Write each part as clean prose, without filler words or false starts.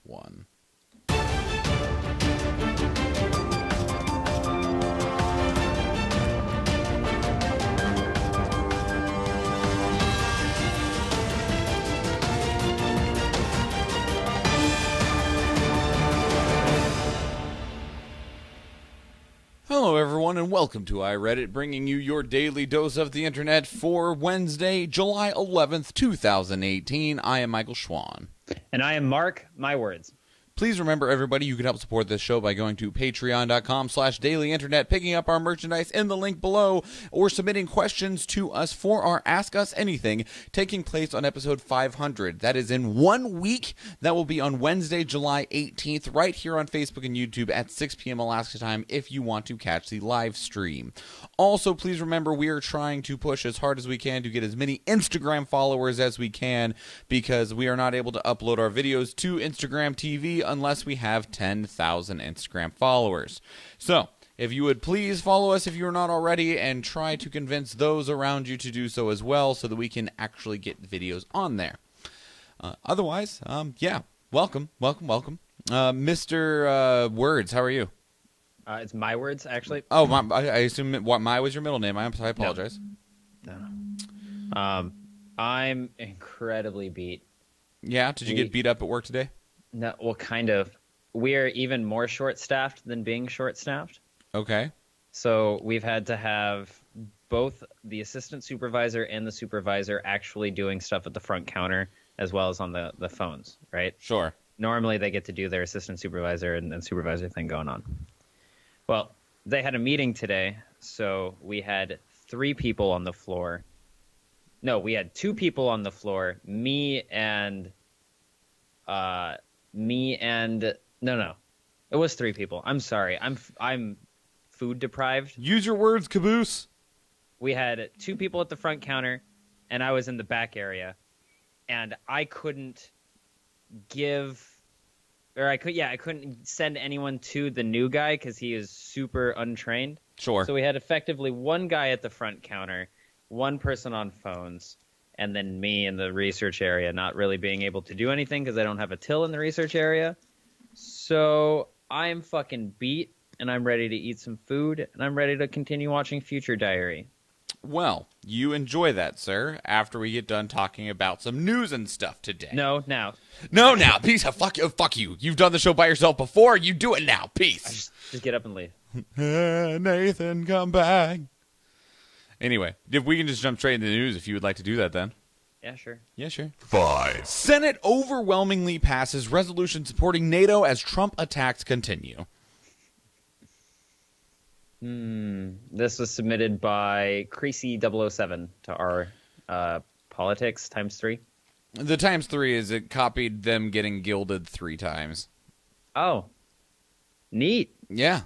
1. Hello everyone and welcome to iReadit, bringing you your daily dose of the internet for Wednesday, July 11th, 2018. I am Michael Schwahn. And I am Mark, my words. Please remember, everybody, you can help support this show by going to patreon.com/dailyinternet, picking up our merchandise in the link below, or submitting questions to us for our Ask Us Anything, taking place on episode 500. That is in 1 week. That will be on Wednesday, July 18th, right here on Facebook and YouTube at 6 p.m. Alaska time if you want to catch the live stream. Also, please remember, we are trying to push as hard as we can to get as many Instagram followers as we can, because we are not able to upload our videos to Instagram TV unless we have 10,000 Instagram followers. So, if you would please follow us if you're not already, and try to convince those around you to do so as well, so that we can actually get videos on there. Otherwise, yeah, welcome. Mr. Words, how are you? It's my words, actually. Oh, I assume my was your middle name. I apologize. No. I'm incredibly beat. Yeah? Did you get beat up at work today? No, well, kind of. We're even more short-staffed than being short-staffed. Okay. So we've had to have both the assistant supervisor and the supervisor actually doing stuff at the front counter as well as on the phones, right? Sure. Normally they get to do their assistant supervisor and supervisor thing going on. Well, they had a meeting today, so we had 3 people on the floor. No, we had 2 people on the floor. Me and no, it was 3 people. I'm sorry. I'm food deprived. Use your words, caboose. We had 2 people at the front counter, and I was in the back area, and I couldn't I couldn't send anyone to the new guy because he is super untrained. Sure. So we had effectively 1 guy at the front counter, 1 person on phones, and then me in the research area not really being able to do anything because I don't have a till in the research area. So I'm fucking beat, and I'm ready to eat some food, and I'm ready to continue watching Future Diary. Well, you enjoy that, sir, after we get done talking about some news and stuff today. No, now. No, now. Peace. Fuck you. You've done the show by yourself before. You do it now. Peace. Just get up and leave. Nathan, come back. Anyway, if we can just jump straight into the news, if you would like to do that, then. Yeah, sure. Yeah, sure. 5. Senate overwhelmingly passes resolution supporting NATO as Trump attacks continue. This was submitted by Creasy007 to our politics ×3. The ×3 is it copied them getting gilded 3 times. Oh, neat. Yeah.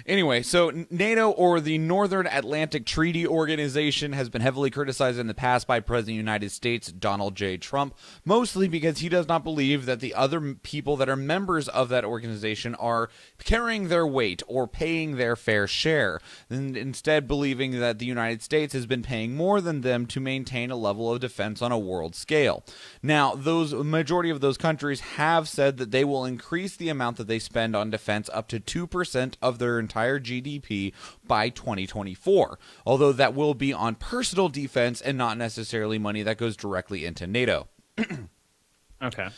Anyway, so NATO, or the Northern Atlantic Treaty Organization, has been heavily criticized in the past by President of the United States, Donald J. Trump, mostly because he does not believe that the other people that are members of that organization are carrying their weight or paying their fair share, and instead believing that the United States has been paying more than them to maintain a level of defense on a world scale. Now, majority of those countries have said that they will increase the amount that they spend on defense up to 2% of their entire GDP by 2024, although that will be on personal defense and not necessarily money that goes directly into NATO. Okay.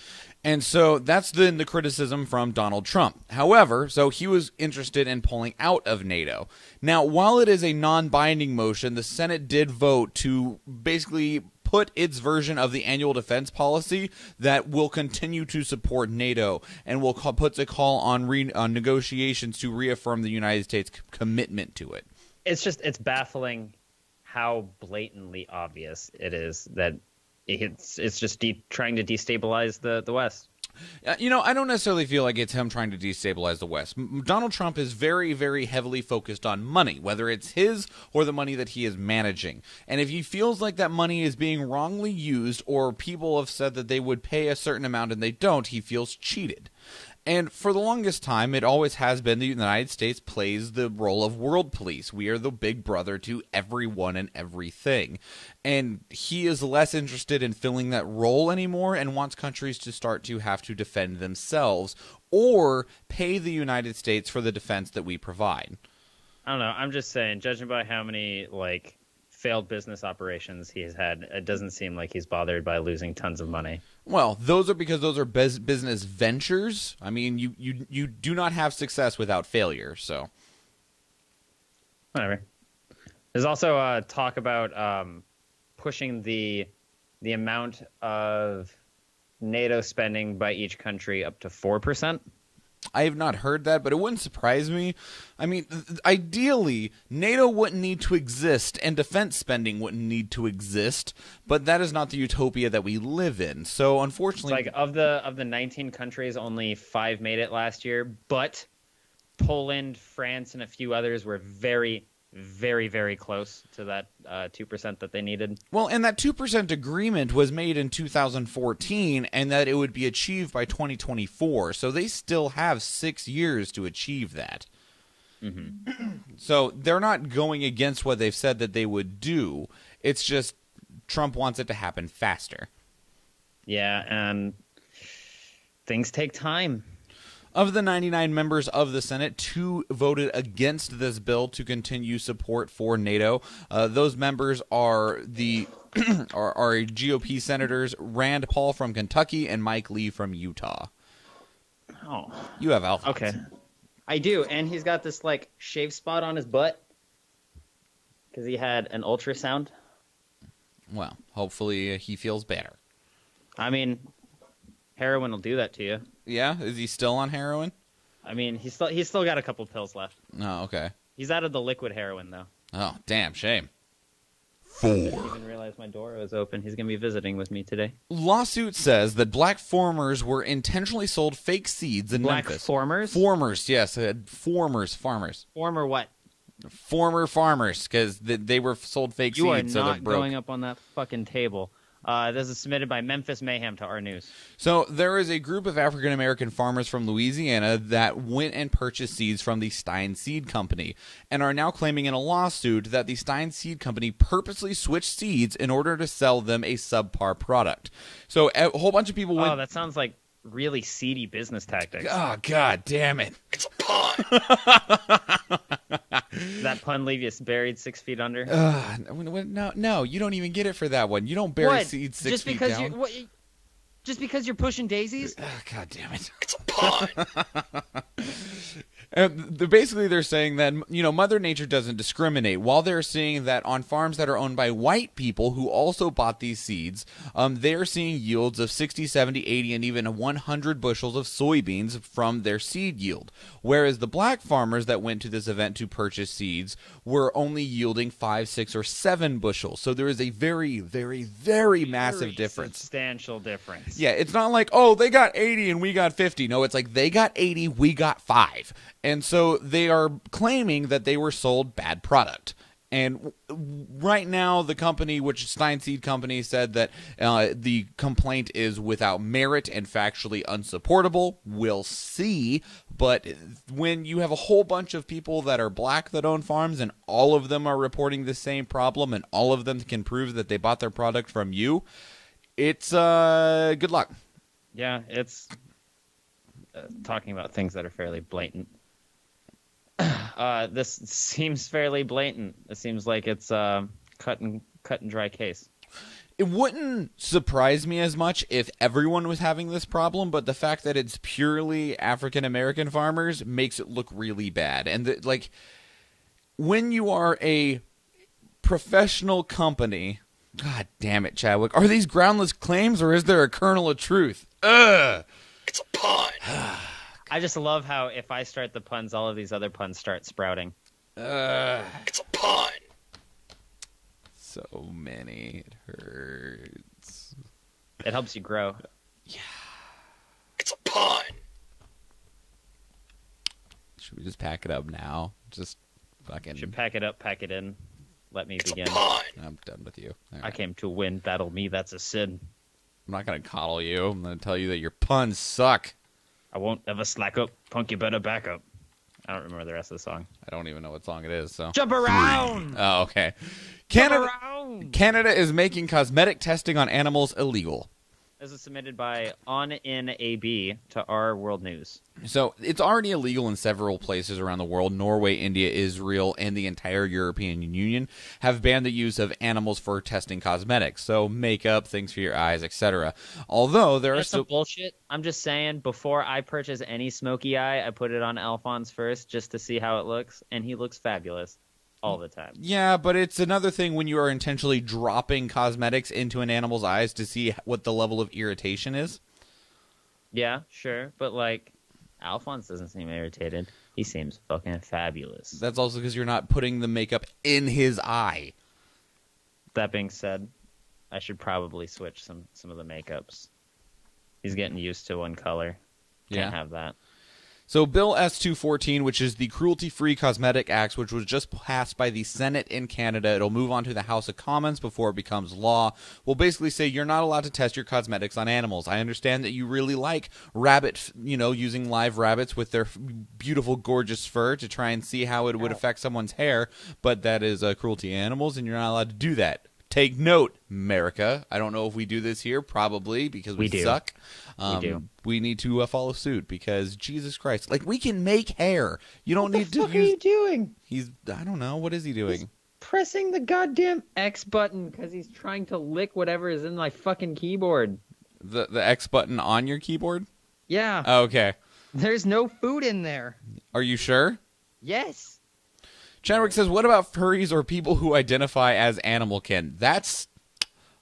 And so that's the criticism from Donald Trump. However, so he was interested in pulling out of NATO. Now, while it is a non-binding motion, the Senate did vote to basically put its version of the annual defense policy that will continue to support NATO and will puts a call on negotiations to reaffirm the United States commitment to it. It's baffling how blatantly obvious it is that it's just trying to destabilize the West. I don't necessarily feel like it's him trying to destabilize the West. Donald Trump is very, very heavily focused on money, whether it's his or the money that he is managing. And if he feels like that money is being wrongly used, or people have said that they would pay a certain amount and they don't, he feels cheated. And for the longest time, it always has been the United States plays the role of world police. We are the big brother to everyone and everything. And he is less interested in filling that role anymore and wants countries to start to have to defend themselves or pay the United States for the defense that we provide. I don't know. I'm just saying, judging by how many, failed business operations he has had, it doesn't seem like he's bothered by losing tons of money. Well, those are because those are business ventures. I mean, you do not have success without failure, so. Whatever. There's also talk about pushing the amount of NATO spending by each country up to 4%. I have not heard that, but it wouldn't surprise me. I mean, ideally, NATO wouldn't need to exist, and defense spending wouldn't need to exist, but that is not the utopia that we live in. So, unfortunately... It's of the 19 countries, only 5 made it last year, but Poland, France, and a few others were very, very, very close to that 2% that they needed. Well, and that 2% agreement was made in 2014, and that it would be achieved by 2024. So they still have 6 years to achieve that. Mm-hmm. So they're not going against what they've said that they would do. It's just Trump wants it to happen faster. Yeah, and things take time. Of the 99 members of the Senate, 2 voted against this bill to continue support for NATO. Those members are the are GOP senators Rand Paul from Kentucky and Mike Lee from Utah. Oh, you have Alpha. Okay, I do, and he's got this shave spot on his butt because he had an ultrasound. Well, hopefully he feels better. I mean, heroin will do that to you. Yeah? Is he still on heroin? I mean, he's still got a couple pills left. Oh, okay. He's out of the liquid heroin, though. Oh, damn, shame. 4. I didn't even realize my door was open. He's going to be visiting with me today. Lawsuit says that black farmers were intentionally sold fake seeds in Memphis. Black farmers? Farmers, yes. Farmers. Former what? Former farmers, because they were sold fake seeds. You are so not going up on that fucking table. This is submitted by Memphis Mayhem to our news. So there is a group of African-American farmers from Louisiana that went and purchased seeds from the Stein Seed Company and are now claiming in a lawsuit that the Stein Seed Company purposely switched seeds in order to sell them a subpar product. So a whole bunch of people went... Oh, that sounds like really seedy business tactics. Oh, God damn it. It's a pun. Does that pun leave you buried 6 feet under? No, you don't even get it for that one. You don't bury seeds 6 feet down. Just because you're pushing daisies? Oh, God damn it. It's a pun. Basically, they're saying that, Mother Nature doesn't discriminate. While they're seeing that on farms that are owned by white people who also bought these seeds, they're seeing yields of 60, 70, 80, and even 100 bushels of soybeans from their seed yield. Whereas the black farmers that went to this event to purchase seeds were only yielding 5, 6, or 7 bushels. So there is a very, very, very massive difference. Substantial difference. Yeah, it's not like, oh, they got 80 and we got 50. No, it's like they got 80, we got 5. And so they are claiming that they were sold bad product. And right now, the company, which Stein Seed Company, said that the complaint is without merit and factually unsupportable. We'll see. But when you have a whole bunch of people that are black that own farms and all of them are reporting the same problem and all of them can prove that they bought their product from you, it's good luck. Yeah, it's talking about things that are fairly blatant. This seems fairly blatant. It seems like it's cut and dry case. It wouldn't surprise me as much if everyone was having this problem, but the fact that it's purely African-American farmers makes it look really bad. And when you are a professional company, God damn it, Chadwick, are these groundless claims or is there a kernel of truth? Ugh! It's a pun. I just love how if I start the puns, all of these other puns start sprouting. It's a pun. So many. It hurts. It helps you grow. Yeah. It's a pun. Should we just pack it up now? Just fucking... Should pack it up, pack it in. Let me It's begin. a pun. I'm done with you. All I right. came to win. Battle me. That's a sin. I'm not going to coddle you. I'm going to tell you that your puns suck. I I won't ever slack up. Punk, you better back up. I don't remember the rest of the song. I don't even know what song it is. So Jump around! Oh, okay. Jump around! Canada is making cosmetic testing on animals illegal. This is submitted by OnInAB to Our World News. So it's already illegal in several places around the world. Norway, India, Israel, and the entire European Union have banned the use of animals for testing cosmetics. So makeup, things for your eyes, etc. Although there are some bullshit. I'm just saying, before I purchase any smoky eye, I put it on Alphonse first just to see how it looks, and he looks fabulous. All the time. Yeah, but it's another thing when you are intentionally dropping cosmetics into an animal's eyes to see what the level of irritation is. Yeah, sure. But, like, Alphonse doesn't seem irritated. He seems fucking fabulous. That's also because you're not putting the makeup in his eye. That being said, I should probably switch some of the makeups. He's getting used to one color. Can't have that. So Bill S-214, which is the Cruelty-Free Cosmetic Act, which was just passed by the Senate in Canada, it'll move on to the House of Commons before it becomes law, will basically say you're not allowed to test your cosmetics on animals. I understand that you really like using live rabbits with their beautiful, gorgeous fur to try and see how it would affect someone's hair, but that is cruelty to animals, and you're not allowed to do that. Take note, America. I don't know if we do this here, probably, because we suck. We do. We need to follow suit because, Jesus Christ, like, we can make hair. You don't need to use... What the fuck are you doing? I don't know. What is he doing? He's pressing the goddamn X button because he's trying to lick whatever is in my fucking keyboard. The X button on your keyboard? Yeah. Oh, okay. There's no food in there. Are you sure? Yes. Chadwick says, what about furries or people who identify as animal kin? That's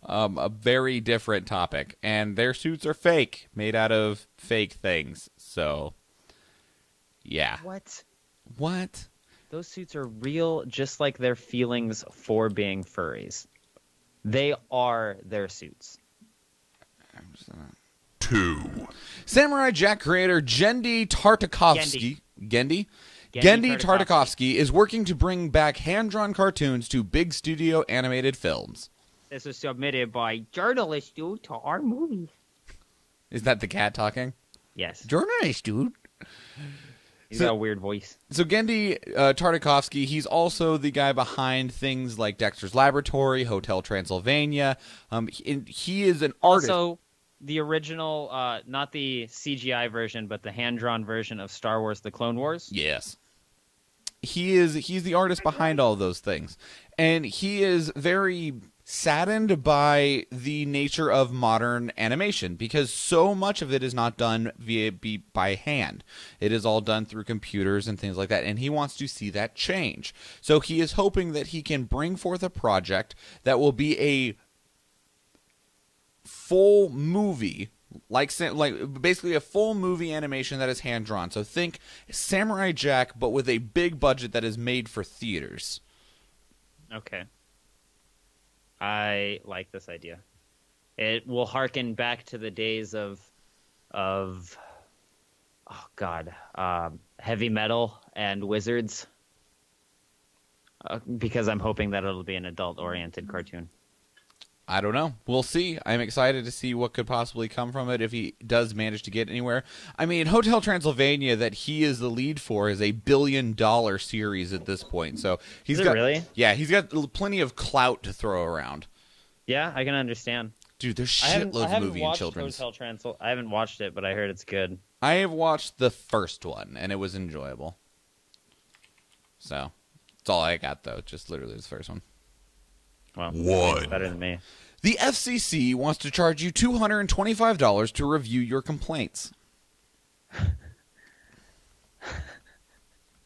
a very different topic. And their suits are fake, made out of fake things. So, yeah. What? Those suits are real, just like their feelings for being furries. They are their suits. 2. Samurai Jack creator Genndy Tartakovsky. Genndy Tartakovsky is working to bring back hand-drawn cartoons to big studio animated films. This was submitted by journalist dude to our movie. Is that the cat talking? Yes. Journalist dude. He's got a weird voice. So Genndy Tartakovsky, he's also the guy behind things like Dexter's Laboratory, Hotel Transylvania. He is an artist. Also, the original, not the CGI version, but the hand-drawn version of Star Wars: The Clone Wars. Yes. He's the artist behind all those things. And he is very saddened by the nature of modern animation because so much of it is not done by hand. It is all done through computers and things like that, and he wants to see that change. So he is hoping that he can bring forth a project that will be a full movie, like basically a full movie animation that is hand-drawn. So think Samurai Jack, but with a big budget that is made for theaters. Okay. I like this idea. It will harken back to the days of heavy metal and wizards. Because I'm hoping that it'll be an adult-oriented cartoon. I don't know. We'll see. I'm excited to see what could possibly come from it if he does manage to get anywhere. I mean, Hotel Transylvania that he is the lead for is $1 billion series at this point. So he's got really? Yeah, he's got plenty of clout to throw around. Yeah, I can understand. Dude, there's shitloads of movie and children's. I haven't watched it, but I heard it's good. I have watched the first one, and it was enjoyable. So that's all I got, though. Just literally the first one. Well, 1. better than me. The FCC wants to charge you $225 to review your complaints.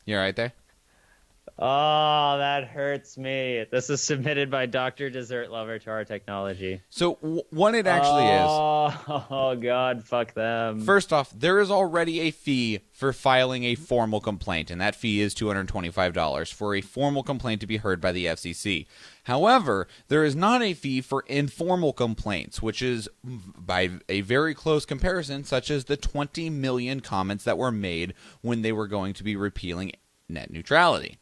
You all right there? Oh, that hurts me. This is submitted by Dr. Dessert Lover to our technology. So what it actually is. Oh, God, fuck them. First off, there is already a fee for filing a formal complaint, and that fee is $225 for a formal complaint to be heard by the FCC. However, there is not a fee for informal complaints, which is, by a very close comparison, such as the 20 million comments that were made when they were going to be repealing net neutrality.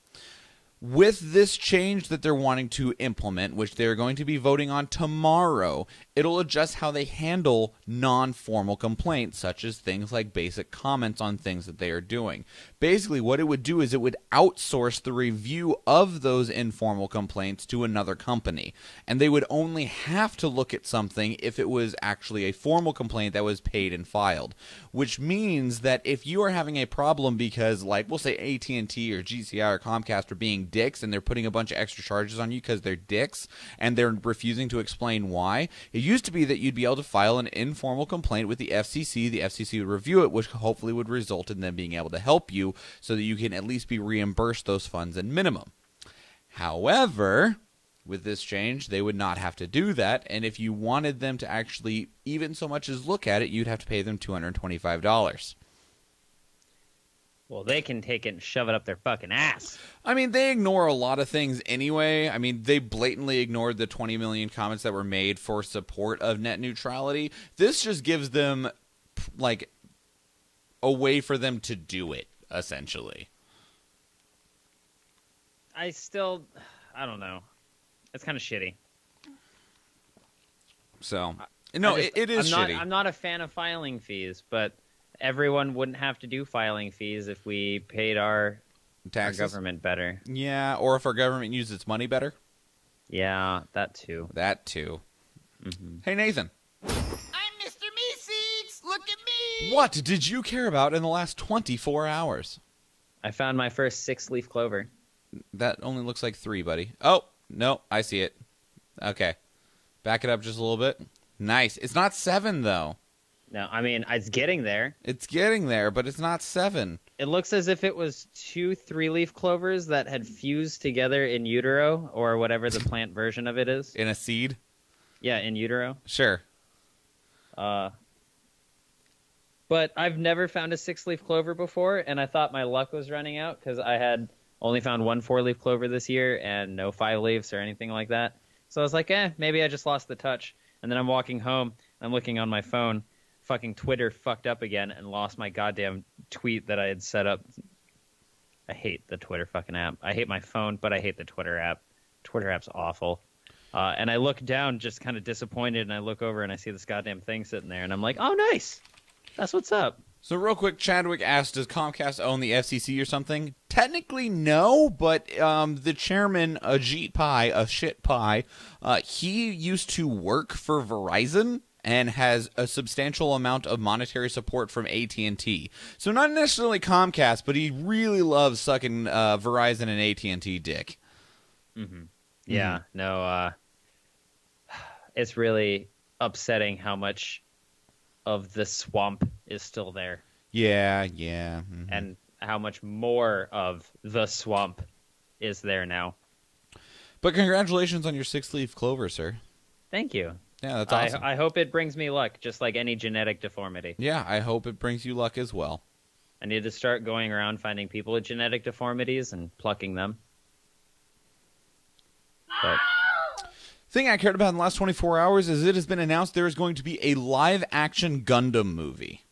With this change that they're wanting to implement, which they're going to be voting on tomorrow, it'll adjust how they handle non-formal complaints, such as things like basic comments on things that they are doing. Basically, what it would do is it would outsource the review of those informal complaints to another company. And they would only have to look at something if it was actually a formal complaint that was paid and filed. Which means that if you are having a problem because, like, we'll say AT&T or GCI or Comcast are being dicks and they're putting a bunch of extra charges on you because they're dicks and they're refusing to explain why. It used to be that you'd be able to file an informal complaint with the FCC. The FCC would review it, which hopefully would result in them being able to help you so that you can at least be reimbursed those funds at minimum. However, with this change, they would not have to do that, and if you wanted them to actually even so much as look at it, you'd have to pay them $225. Well, they can take it and shove it up their fucking ass. I mean, they ignore a lot of things anyway. I mean, they blatantly ignored the 20 million comments that were made for support of net neutrality. This just gives them, like, a way for them to do it, essentially. I don't know. It's kind of shitty. So, no, it is shitty. I'm not a fan of filing fees, but everyone wouldn't have to do filing fees if we paid our government better. Yeah, or if our government used its money better. Yeah, that too. That too. Mm-hmm. Hey, Nathan. I'm Mr. Meeseeks! Look at me! What did you care about in the last 24 hours? I found my first 6-leaf clover. That only looks like 3, buddy. Oh, no, I see it. Okay. Back it up just a little bit. Nice. It's not 7, though. No, I mean, it's getting there. It's getting there, but it's not 7. It looks as if it was 2 3-leaf clovers that had fused together in utero, or whatever the plant version of it is. In a seed? Yeah, in utero. Sure. But I've never found a 6-leaf clover before, and I thought my luck was running out because I had only found 1 4-leaf clover this year and no 5-leaves or anything like that. So I was like, maybe I just lost the touch. And then I'm walking home, I'm looking on my phone. Fucking Twitter fucked up again and lost my goddamn tweet that I had set up. I hate the Twitter fucking app. I hate my phone, but I hate the Twitter app. Twitter app's awful. And I look down just kind of disappointed, and I look over and I see this goddamn thing sitting there, and I'm like, oh, nice. That's what's up. So real quick, Chadwick asked, does Comcast own the FCC or something? Technically, no, but the chairman, Ajit Pai, he used to work for Verizon and has a substantial amount of monetary support from AT&T. So not necessarily Comcast, but he really loves sucking Verizon and AT&T dick. Mm-hmm. Yeah, no, it's really upsetting how much of the swamp is still there. Yeah. Mm-hmm. And how much more of the swamp is there now. But congratulations on your 6-leaf clover, sir. Thank you. Yeah, that's awesome. I hope it brings me luck, just like any genetic deformity. Yeah, I hope it brings you luck as well. I need to start going around finding people with genetic deformities and plucking them. But thing I cared about in the last 24 hours is it has been announced there is going to be a live-action Gundam movie.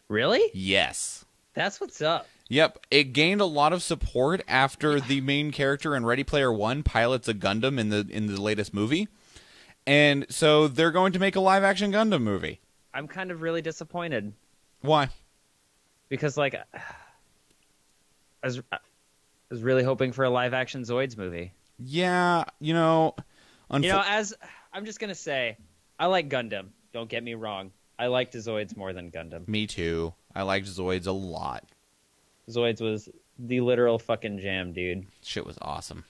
Really? Yes. That's what's up. Yep, it gained a lot of support after the main character in Ready Player One pilots a Gundam in the latest movie. And so they're going to make a live-action Gundam movie. I'm kind of really disappointed. Why? Because, like, I was really hoping for a live-action Zoids movie. Yeah, I'm just going to say, I like Gundam. Don't get me wrong. I liked Zoids more than Gundam. Me too. I liked Zoids a lot. Zoids was the literal fucking jam, dude. Shit was awesome.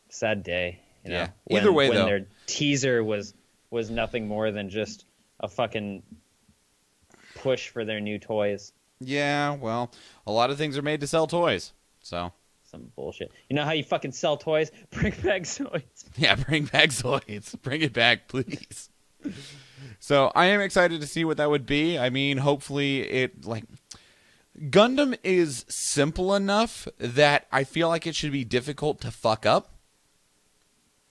Sad day. Yeah. Either way, when though, their teaser was nothing more than just a fucking push for their new toys. Yeah, well, a lot of things are made to sell toys, so. Some bullshit. You know how you fucking sell toys? Bring back Zoids. Yeah, bring back Zoids. Bring it back, please. So I am excited to see what that would be. I mean, hopefully Gundam is simple enough that I feel like it should be difficult to fuck up.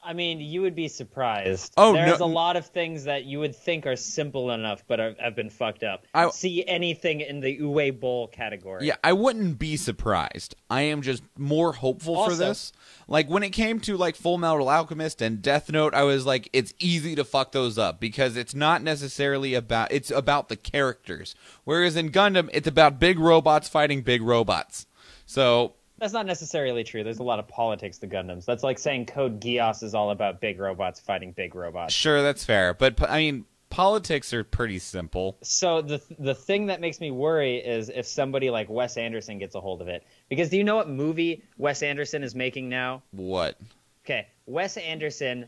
I mean, you would be surprised. Oh, There's no. a lot of things that you would think are simple enough, but have been fucked up. See anything in the Uwe Bowl category. Yeah, I wouldn't be surprised. I am just more hopeful for this. Like, when it came to, like, Full Metal Alchemist and Death Note, I was like, it's easy to fuck those up because it's not necessarily about... It's about the characters. Whereas in Gundam, it's about big robots fighting big robots. So... That's not necessarily true. There's a lot of politics to Gundams. That's like saying Code Geass is all about big robots fighting big robots. Sure, that's fair. But, I mean, politics are pretty simple. So the thing that makes me worry is if somebody like Wes Anderson gets a hold of it. Because do you know what movie Wes Anderson is making now? What? Okay, Wes Anderson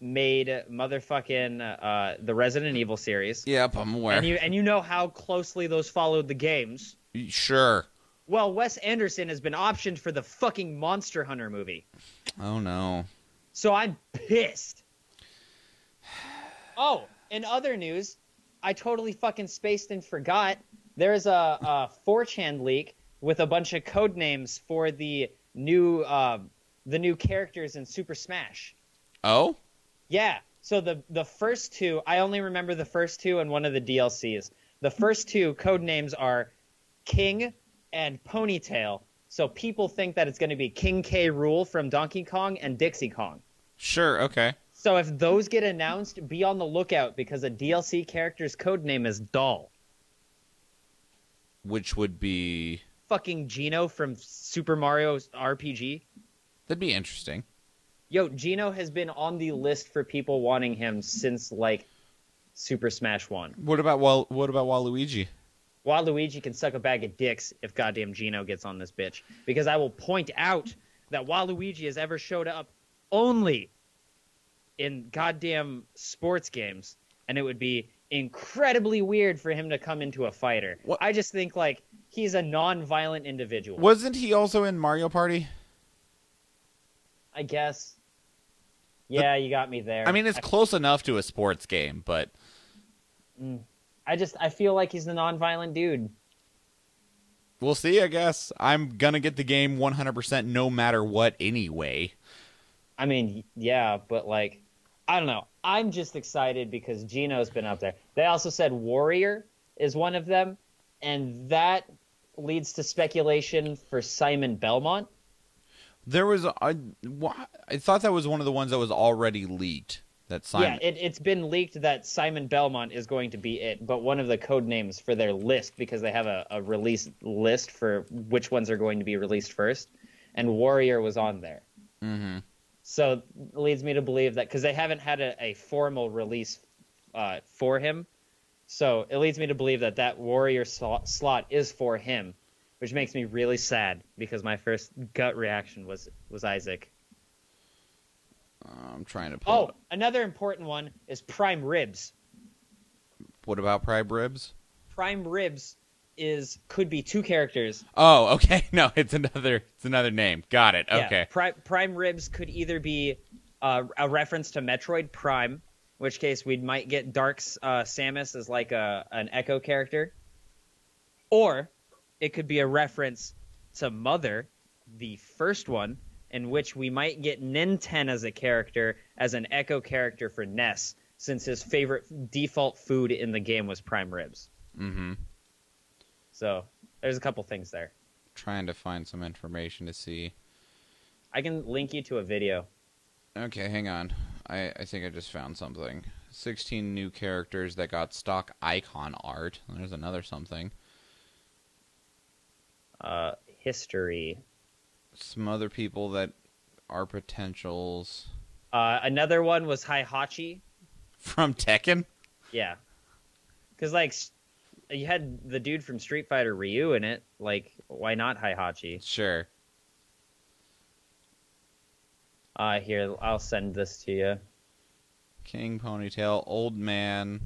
made motherfucking the Resident Evil series. Yep, I'm aware. And you know how closely those followed the games. Sure. Well, Wes Anderson has been optioned for the fucking Monster Hunter movie. Oh, no. So I'm pissed. Oh, in other news, I totally fucking spaced and forgot. There's a 4chan leak with a bunch of code names for the new characters in Super Smash. Oh? Yeah. So the first two, I only remember the first two and one of the DLCs. The first two code names are King and Ponytail, so people think that it's going to be King K. Rool from Donkey Kong and Dixie Kong. Sure, okay. So if those get announced, be on the lookout because a DLC character's code name is Doll. Which would be... Fucking Geno from Super Mario RPG. That'd be interesting. Yo, Geno has been on the list for people wanting him since, like, Super Smash 1. What about Waluigi? Waluigi can suck a bag of dicks if goddamn Geno gets on this bitch. Because I will point out that Waluigi has ever showed up only in goddamn sports games. And it would be incredibly weird for him to come into a fighter. What? I just think, like, he's a non-violent individual. Wasn't he also in Mario Party? I guess. Yeah, you got me there. I mean, it's close enough to a sports game, but... I feel like he's the non-violent dude. We'll see, I guess. I'm gonna get the game 100% no matter what anyway. I mean, yeah, but, like, I don't know. I'm just excited because Geno's been up there. They also said Warrior is one of them, and that leads to speculation for Simon Belmont. There was... I thought that was one of the ones that was already leaked. That Simon... Yeah, it's been leaked that Simon Belmont is going to be it, but one of the code names for their list, because they have a release list for which ones are going to be released first, and Warrior was on there. Mm-hmm. So it leads me to believe that, because they haven't had a formal release for him, so it leads me to believe that Warrior slot is for him, which makes me really sad, because my first gut reaction was Isaac. I'm trying to pull... Oh, another important one is Prime Ribs. What about Prime Ribs? Prime Ribs could be two characters. Oh, okay. No, it's another name. Got it. Okay. Yeah, Prime Ribs could either be a reference to Metroid Prime, in which case we might get Dark's Samus as like an Echo character, or it could be a reference to Mother, the first one, in which we might get Ninten as a character, as an Echo character for Ness, since his favorite default food in the game was Prime Ribs. Mm-hmm. So, there's a couple things there. Trying to find some information to see. I can link you to a video. Okay, hang on. I think I just found something. 16 new characters that got stock icon art. There's another something. History. Some other people that are potentials. Another one was Heihachi. From Tekken? Yeah. Because, like, you had the dude from Street Fighter Ryu in it. Like, why not Heihachi? Sure. Here, I'll send this to you. King, Ponytail, Old Man.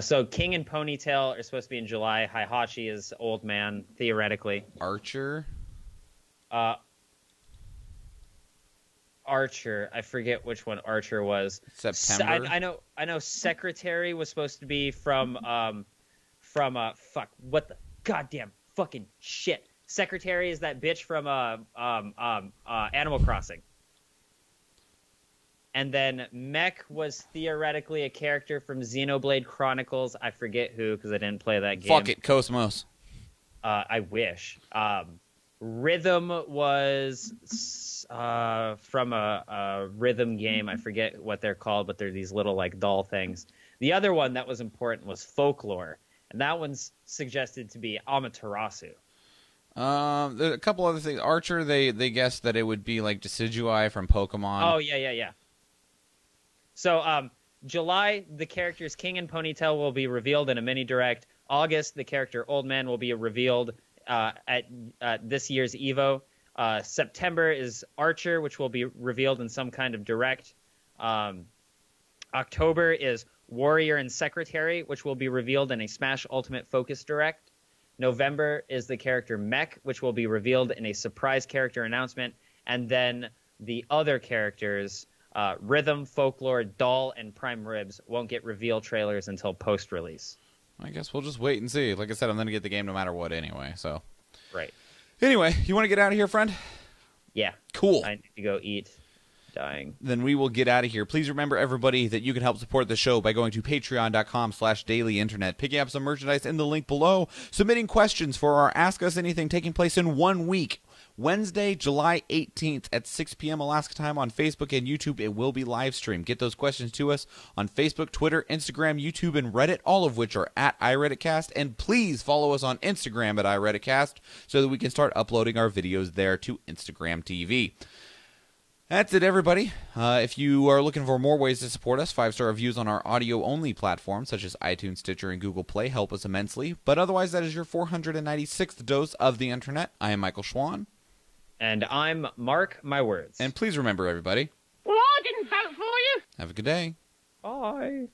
So King and Ponytail are supposed to be in July. Heihachi is Old Man, theoretically. Archer? Archer. I forget which one Archer was. September? I know Secretary was supposed to be from fuck, what the goddamn fucking shit. Secretary is that bitch from Animal Crossing. And then Mech was theoretically a character from Xenoblade Chronicles. I forget who, because I didn't play that game. Fuck it, Cosmos. I wish. Rhythm was from a rhythm game. I forget what they're called, but they're these little like doll things. The other one that was important was Folklore, and that one's suggested to be Amaterasu. There's a couple other things. Archer, they guessed that it would be like Decidueye from Pokemon. Oh, yeah. So, July, the characters King and Ponytail will be revealed in a mini direct. August, the character Old Man will be revealed at this year's EVO. September is Archer, which will be revealed in some kind of direct. October is Warrior and Secretary, which will be revealed in a Smash Ultimate Focus direct. November is the character Mech, which will be revealed in a surprise character announcement. And then the other characters, Rhythm, Folklore, Doll, and Prime Ribs, won't get reveal trailers until post-release. I guess we'll just wait and see. Like I said, I'm going to get the game no matter what anyway, so. Right. Anyway, you want to get out of here, friend? Yeah. Cool. I need to go eat. Dying. Then we will get out of here. Please remember, everybody, that you can help support the show by going to patreon.com/dailyinternet, picking up some merchandise in the link below, submitting questions for our Ask Us Anything taking place in 1 week. Wednesday, July 18th at 6 p.m. Alaska time on Facebook and YouTube. It will be live streamed. Get those questions to us on Facebook, Twitter, Instagram, YouTube, and Reddit, all of which are at iRedditCast. And please follow us on Instagram at iRedditCast so that we can start uploading our videos there to Instagram TV. That's it, everybody. If you are looking for more ways to support us, 5-star reviews on our audio-only platforms, such as iTunes, Stitcher, and Google Play, help us immensely. But otherwise, that is your 496th dose of the Internet. I am Michael Schwahn. And I'm Mark My Words. And please remember, everybody. Well, I didn't vote for you. Have a good day. Bye.